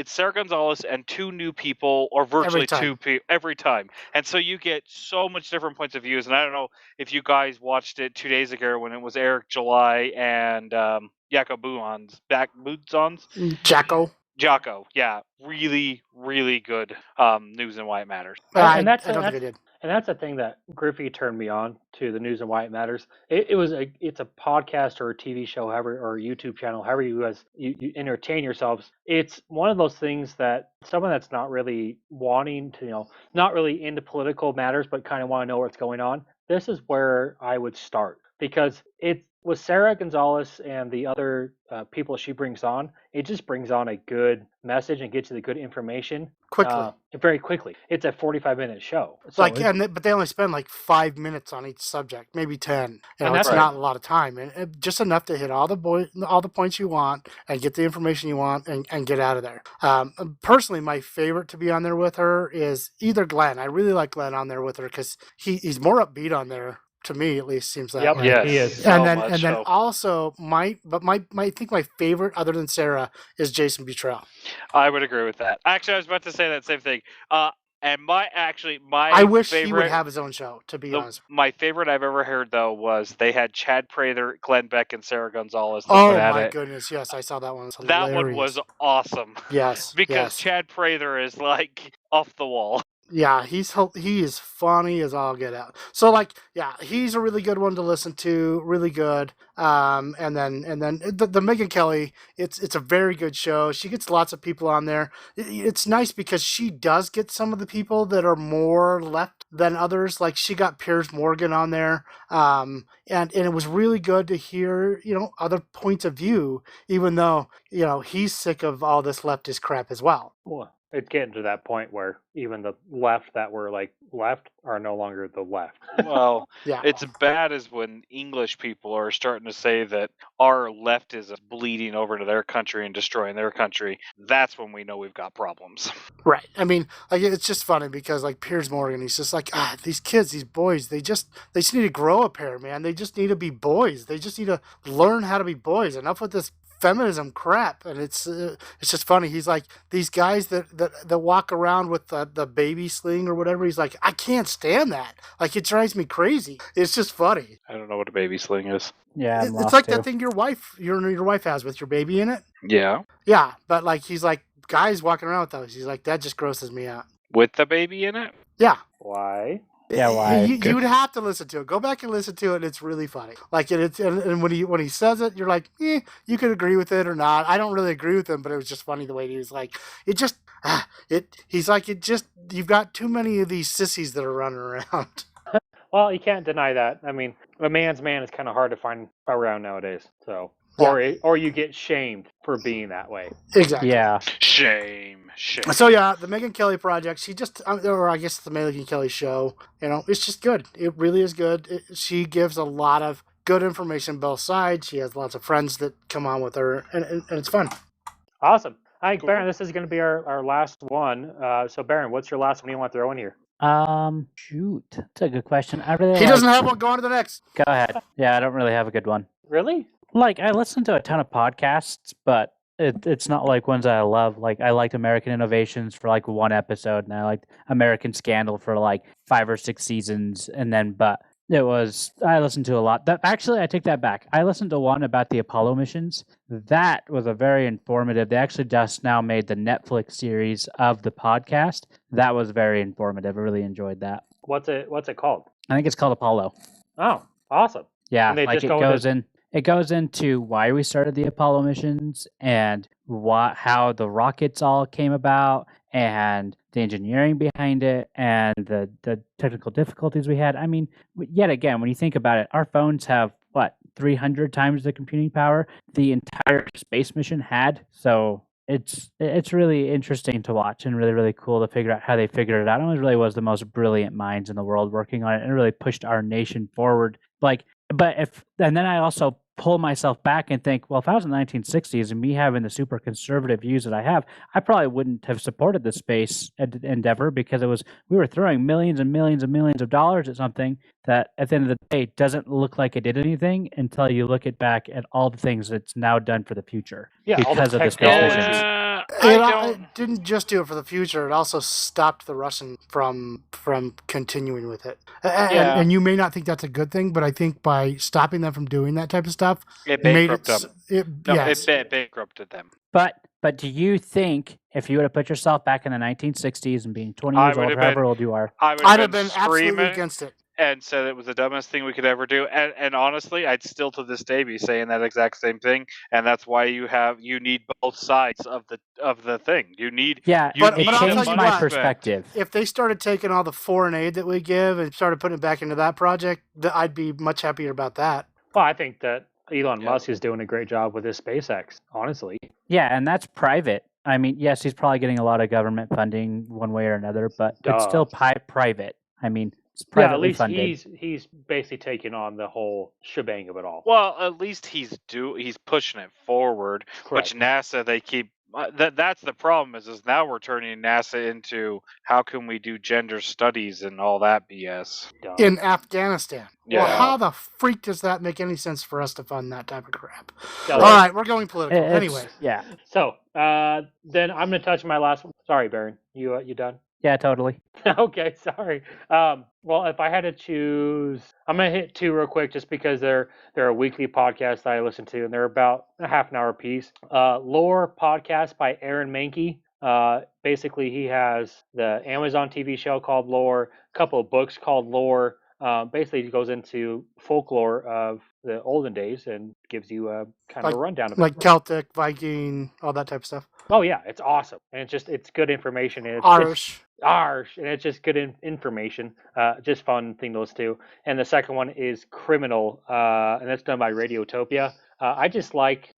Sarah Gonzalez and 2 new people, or virtually 2 people every time, and so you get so much different points of views. And I don't know if you guys watched it 2 days ago when it was Eric July and Jacko Bootsons. Jocko, yeah, really, really good News and White Matters. I don't think I did. And that's the thing that Griffith turned me on to the News and White Matters. It's a podcast or a TV show, or a YouTube channel, however you entertain yourselves. It's one of those things that someone that's not really wanting to, not really into political matters, but kind of want to know what's going on. This is where I would start, because it with Sarah Gonzalez and the other people she brings on, it just brings on a good message and gets you the good information quickly, very quickly. It's a 45-minute show, so but they only spend like 5 minutes on each subject, maybe 10. And that's not a lot of time, and just enough to hit all the points you want and get the information you want and get out of there. Personally, my favorite to be on there with her is either Glenn. I really like Glenn on there with her because he's more upbeat on there. To me, at least, seems that way. Yes, he is. And then also I think my favorite, other than Sarah, is Jason Buttrell. I would agree with that. Actually, I was about to say that same thing. And my I wish he would have his own show. To be honest, my favorite I've ever heard though was they had Chad Prather, Glenn Beck, and Sarah Gonzalez. Oh my goodness! Yes, I saw that one. That one was awesome. Yes, because Chad Prather is like off the wall. Yeah, he is funny as all get out. So like, yeah, he's a really good one to listen to, really good. And then the Megan Kelly, it's a very good show. She gets lots of people on there. It's nice because she does get some of the people that are more left than others. Like she got Piers Morgan on there, and it was really good to hear other points of view, even though he's sick of all this leftist crap as well. Well, it's getting to that point where even the left that were like left are no longer the left. Well, Yeah. it's bad as when English people are starting to say that our left is bleeding over to their country and destroying their country. That's when we know we've got problems. Right. I mean, like it's just funny because like Piers Morgan, he's just like, these kids, these boys, they just need to grow a pair, man. They just need to be boys. They just need to learn how to be boys. Enough with this feminism crap. And it's just funny. He's like these guys that walk around with the baby sling or whatever. He's like, I can't stand that. Like it drives me crazy. It's just funny. I don't know what a baby sling is. Yeah, I'm It's lost like too. that thing your wife has with your baby in it. Yeah. Yeah, but like he's like guys walking around with those. He's like that just grosses me out. With the baby in it? Yeah. Why? Yeah, why? You would have to listen to it. Go back and listen to it. It's really funny. Like and when he says it, you're like, you could agree with it or not. I don't really agree with him, but it was just funny the way he was like, he's like, you've got too many of these sissies that are running around. Well, you can't deny that. I mean, a man's man is kind of hard to find around nowadays. So, Yeah. or you get shamed for being that way. Exactly. Yeah. Shame. So yeah, the Megyn Kelly project, she just, or I guess the Megyn Kelly show, it's just good. It really is good. She gives a lot of good information both sides. She has lots of friends that come on with her, and it's fun. Awesome. I think, Baron, this is going to be our last one. So, Baron, what's your last one you want to throw in here? Shoot, that's a good question. I really He doesn't have one. Go on to the next. Go ahead. Yeah, I don't really have a good one. Really? Like, I listen to a ton of podcasts, but it's not like ones that I love. Like, I liked American Innovations for like one episode, and I liked American Scandal for like 5 or 6 seasons, and then I listened to a lot. Actually, I take that back. I listened to one about the Apollo missions. That was a very informative. They actually just now made the Netflix series of the podcast. That was very informative. I really enjoyed that. What's it called? I think it's called Apollo. Oh, awesome. Yeah, And they like just it goes into why we started the Apollo missions and how the rockets all came about and the engineering behind it and the technical difficulties we had. I mean, yet again, when you think about it, our phones have 300 times the computing power the entire space mission had. So it's really interesting to watch and really, really cool to figure out how they figured it out. And it really was the most brilliant minds in the world working on it, and it really pushed our nation forward. And then I also pull myself back and think, well, if I was in the 1960s and me having the super conservative views that I have, I probably wouldn't have supported the space endeavor because we were throwing millions and millions and millions of dollars at something that at the end of the day doesn't look like it did anything until you look back at all the things it's now done for the future because of the space missions. It didn't just do it for the future. It also stopped the Russians from continuing with it. And you may not think that's a good thing, but I think by stopping them from doing that type of stuff, it bankrupted them. Yes. It bankrupted them. But do you think if you would have put yourself back in the 1960s and being 20 years old, however old you are, I'd have been absolutely against it. And said it was the dumbest thing we could ever do. And honestly, I'd still to this day be saying that exact same thing. And that's why you need both sides of the thing. You need but it changed my perspective. If they started taking all the foreign aid that we give and started putting it back into that project, I'd be much happier about that. Well, I think that Elon Musk is doing a great job with his SpaceX, honestly. Yeah, and that's private. I mean, yes, he's probably getting a lot of government funding one way or another, but it's still private. I mean, it's privately funded. At least he's basically taking on the whole shebang of it all. Well, at least he's pushing it forward. Correct. Which NASA they keep. That's the problem is now we're turning NASA into how can we do gender studies and all that BS in Afghanistan. Yeah. Well, how the freak does that make any sense for us to fund that type of crap? All right, we're going political anyway. Yeah. So then I'm going to touch my last one. Sorry, Baron. You done? Yeah, totally. Okay, sorry. Well, if I had to choose, I'm going to hit 2 real quick just because they're a weekly podcast that I listen to, and they're about a half an hour piece. Lore podcast by Aaron Mahnke. Basically, he has the Amazon TV show called Lore, a couple of books called Lore. Basically, he goes into folklore of the olden days and gives you a kind of Like a rundown of it. like Celtic, Viking, all that type of stuff. Oh yeah, it's awesome, and it's good information. And Irish. and it's just good information. Just fun thing those two. And the second one is Criminal, and that's done by Radiotopia. I just like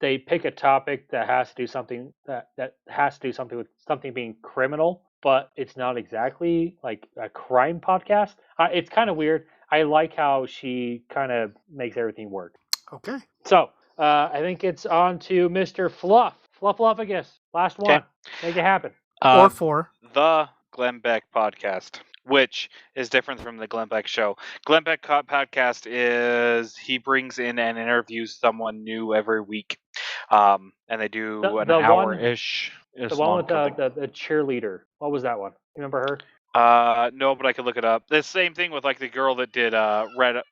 they pick a topic that has to do something that has to do something with something being criminal, but it's not exactly like a crime podcast. It's kind of weird. I like how she kind of makes everything work. Okay. So I think it's on to Mr. Fluffluffagus. Last one. Okay. Make it happen. Or 4. The Glenn Beck podcast, which is different from the Glenn Beck show. Glenn Beck podcast is he brings in and interviews someone new every week, and they do an hour-ish. The one with the cheerleader. What was that one? You remember her? No, but I could look it up. The same thing with like the girl that did Red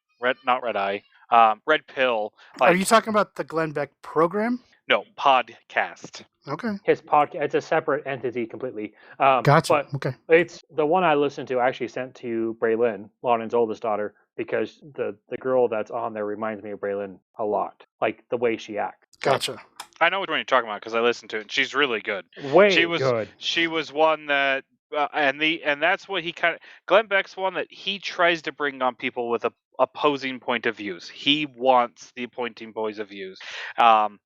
Pill. Are you talking about the Glenn Beck program? No, podcast. Okay. His podcast. It's a separate entity completely. Gotcha. But okay. It's the one I listened to. I actually sent to Braylon, Lonnon's oldest daughter, because the girl that's on there reminds me of Braylon a lot, like the way she acts. Gotcha. I know what you're talking about because I listened to it. And she's really good. Good. She was one that, and that's what he kind of. Glenn Beck's one that he tries to bring on people with opposing point of views. He wants the opposing points of views.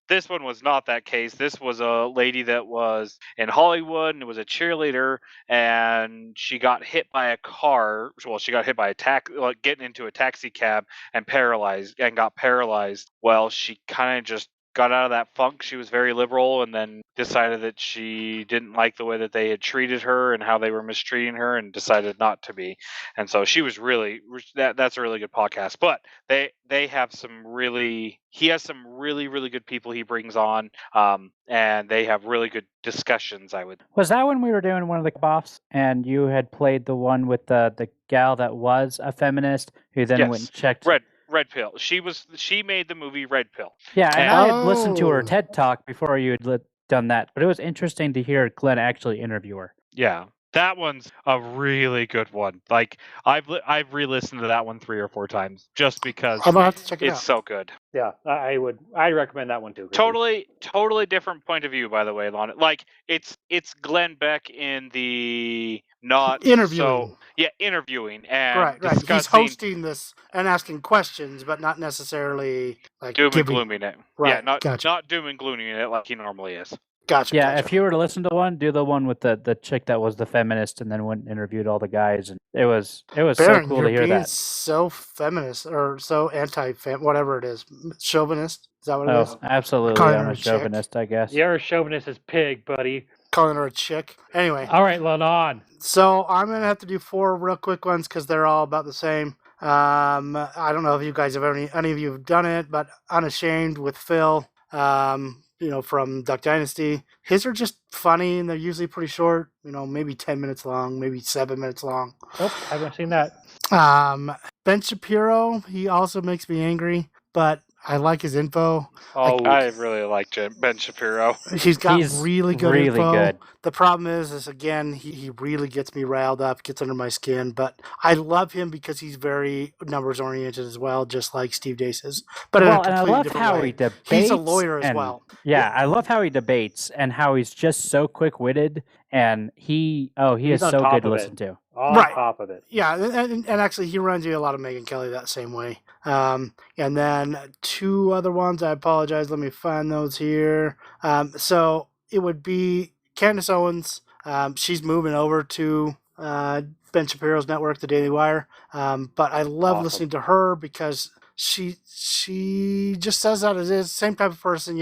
This one was not that case. This was a lady that was in Hollywood and was a cheerleader, and she got hit by a car. Well, she got hit by getting into a taxi cab and got paralyzed. Well, she kind of just got out of that funk. She was very liberal and then decided that she didn't like the way that they had treated her and how they were mistreating her and decided not to be. And so she was really that's a really good podcast. But they have he has some really, really good people he brings on, and they have really good discussions. Was that when we were doing one of the offs and you had played the one with the gal that was a feminist who then went and checked Red Pill. She made the movie Red Pill. Yeah, and I had listened to her TED Talk before you had done that, but it was interesting to hear Glenn actually interview her. Yeah, that one's a really good one. Like I've re-listened to that one 3 or 4 times just because I'm gonna have to check it out. It's so good. Yeah, I'd recommend that one too. Totally different point of view, by the way, Lonnon. Like it's Glenn Beck in the not interviewing. Interviewing and right. He's hosting this and asking questions, but not necessarily like doom and glooming it. Right. Yeah, gotcha. not doom and glooming it like he normally is. Gotcha. Yeah, if you were to listen to one, do the one with the chick that was the feminist and then went and interviewed all the guys, and it was Baron, so cool to hear being that. So feminist or so anti-fem, whatever it is, chauvinist. Is that what it is? Absolutely, I'm a chauvinist, I guess. You're a chauvinist as pig, buddy. Calling her a chick. Anyway. All right, Lonnon. So I'm gonna have to do 4 real quick ones because they're all about the same. I don't know if you guys have any of you have done it, but Unashamed with Phil. From Duck Dynasty. His are just funny, and they're usually pretty short. Maybe 10 minutes long, maybe 7 minutes long. Oh, I haven't seen that. Ben Shapiro, he also makes me angry, but I like his info. I really like Ben Shapiro. He's really good info. Good. The problem is again, he really gets me riled up, gets under my skin, but I love him because he's very numbers oriented as well, just like Steve Dace is. But in a completely different how way. he debates. He's a lawyer as well. Yeah, I love how he debates and how he's just so quick-witted, and he is so good to listen to. On top of it. Yeah, and actually he reminds me a lot of Megyn Kelly that same way. And then 2 other ones, I apologize, let me find those here. So it would be Candace Owens. She's moving over to Ben Shapiro's network, The Daily Wire. But I love listening to her because she just says that it is. Same type of person,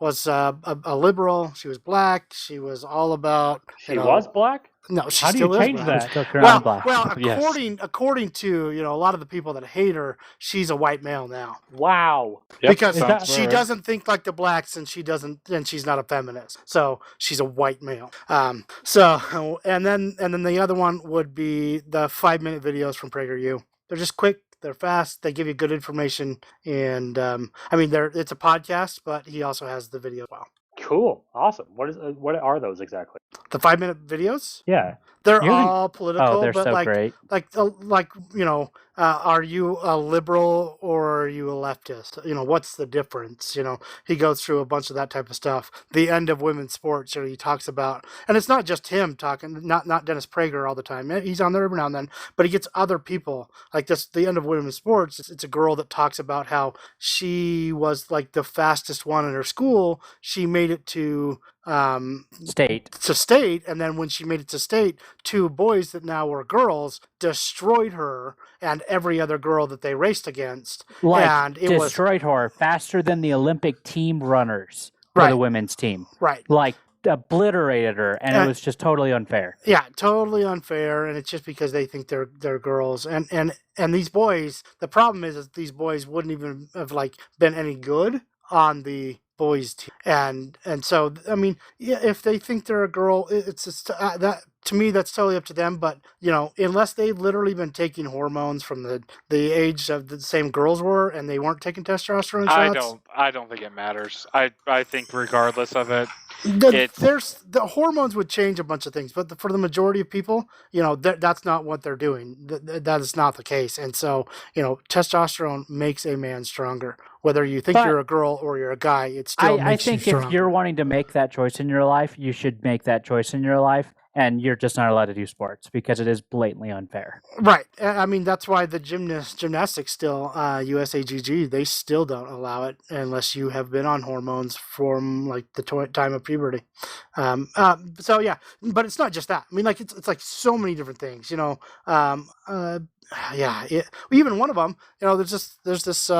was a liberal. She was black. She was all about. She was black? No, she How still do you is change black. that? Well, according to a lot of the people that hate her, she's a white male now. Wow. Yep, because she doesn't think like the blacks, and she's not a feminist. So she's a white male. And then the other one would be the 5-minute videos from PragerU. They're just quick. They're fast. They give you good information, and it's a podcast, but he also has the video as well. Cool. Awesome. What are those exactly? The 5-minute videos? Yeah. They're You can- all political, Oh, they're but so great. are you a liberal or are you a leftist? What's the difference? He goes through a bunch of that type of stuff. The end of women's sports, he talks about, and it's not just him talking, not Dennis Prager all the time. He's on there every now and then, but he gets other people like this. The end of women's sports. It's a girl that talks about how she was like the fastest one in her school. She made it to state, and then when she made it to state, 2 boys that now were girls destroyed her and every other girl that they raced against. And it destroyed her faster than the Olympic team runners for the women's team. Right. Like obliterated her, and it was just totally unfair. Yeah, totally unfair, and it's just because they think they're girls. And these boys, the problem is that these boys wouldn't even have been any good on the boys team. And so, I mean, yeah, if they think they're a girl, it's just, that to me, that's totally up to them. But unless they've literally been taking hormones from the age of the same girls were, and they weren't taking testosterone shots, I don't think it matters. I think regardless of it, the hormones would change a bunch of things, but for the majority of people, that's not what they're doing. That is not the case. And so, testosterone makes a man stronger. Whether you think you're a girl or you're a guy, it still makes you stronger. I think if you're wanting to make that choice in your life, you should make that choice in your life. And you're just not allowed to do sports because it is blatantly unfair. Right. I mean, that's why the gymnastics still, USAGG, they still don't allow it unless you have been on hormones from the time of puberty. So yeah, but it's not just that. I mean, it's like so many different things, even one of them, there's this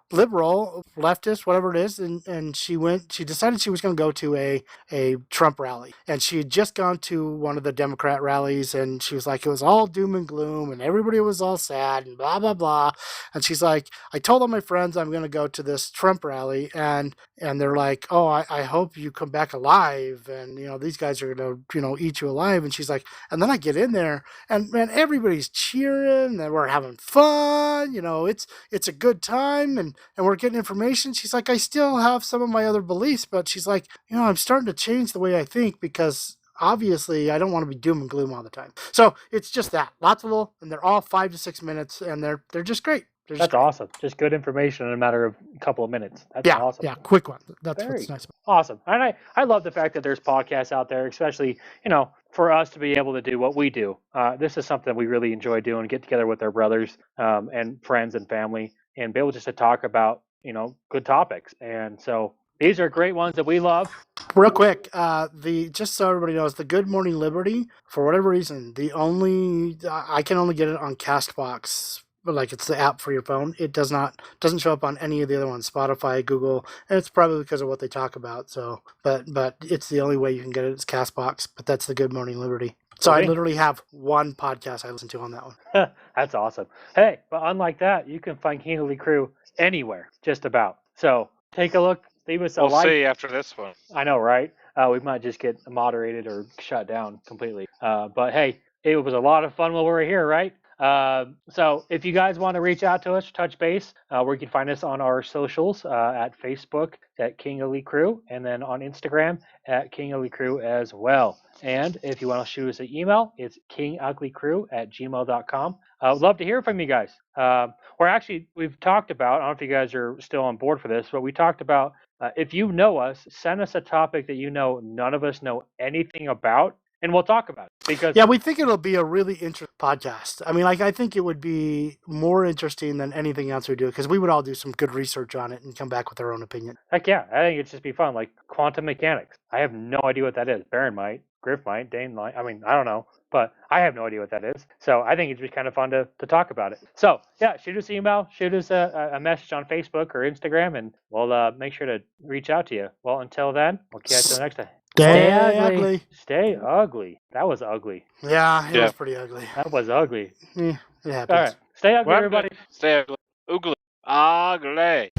liberal, leftist, whatever it is, and she decided she was going to go to a Trump rally, and she had just gone to one of the Democrat rallies, and she was like, it was all doom and gloom, and everybody was all sad, and blah, blah, blah, and she's like, I told all my friends I'm going to go to this Trump rally, and they're like, oh, I hope you come back alive, and, these guys are going to, eat you alive, and she's like, and then I get in there, and man, everybody's cheering, and we're having fun, it's a good time, and we're getting information. She's like, I still have some of my other beliefs, but she's like, I'm starting to change the way I think because obviously I don't want to be doom and gloom all the time. So it's just that. Lots of little, and they're all 5 to 6 minutes, and they're just great. That's awesome. Just good information in a matter of a couple of minutes. That's awesome. Yeah, quick one. That's what's nice. Awesome. And I love the fact that there's podcasts out there, especially, for us to be able to do what we do. This is something we really enjoy doing, get together with our brothers and friends and family and be able just to talk about, good topics. And so these are great ones that we love. Real quick, just so everybody knows, the Good Morning Liberty, for whatever reason, I can only get it on Castbox. But it's the app for your phone. It doesn't show up on any of the other ones, Spotify, Google, and it's probably because of what they talk about. So, but it's the only way you can get it. It's Castbox, but that's the Good Morning Liberty. So I literally have one podcast I listen to on that one. That's awesome. Hey, but unlike that, you can find King Lee Crew anywhere, just about. So take a look. Leave us a like. We'll see after this one. I know, right? We might just get moderated or shut down completely. But hey, it was a lot of fun while we were here, right? So if you guys want to reach out to us, touch base, where you can find us on our socials, at Facebook at King Elite Crew, and then on Instagram at King Elite Crew as well. And if you want to shoot us an email, it's kinguglycrew@gmail.com. I would love to hear from you guys. We've talked about, I don't know if you guys are still on board for this, but we talked about, if you know us, send us a topic that none of us know anything about, and we'll talk about it. Because we think it'll be a really interesting podcast. I mean, I think it would be more interesting than anything else we do because we would all do some good research on it and come back with our own opinion. Heck yeah, I think it'd just be fun. Like quantum mechanics. I have no idea what that is. Baron might, Griff might, Dane might. I mean, I don't know, but I have no idea what that is. So I think it'd be kind of fun to talk about it. So yeah, shoot us an email, shoot us a message on Facebook or Instagram, and we'll make sure to reach out to you. Well, until then, we'll catch you next time. Stay ugly. Stay ugly. That was ugly. Yeah, it was pretty ugly. That was ugly. Yeah, it happens. All right. Stay ugly, everybody. Stay ugly. Ugly. Ugly.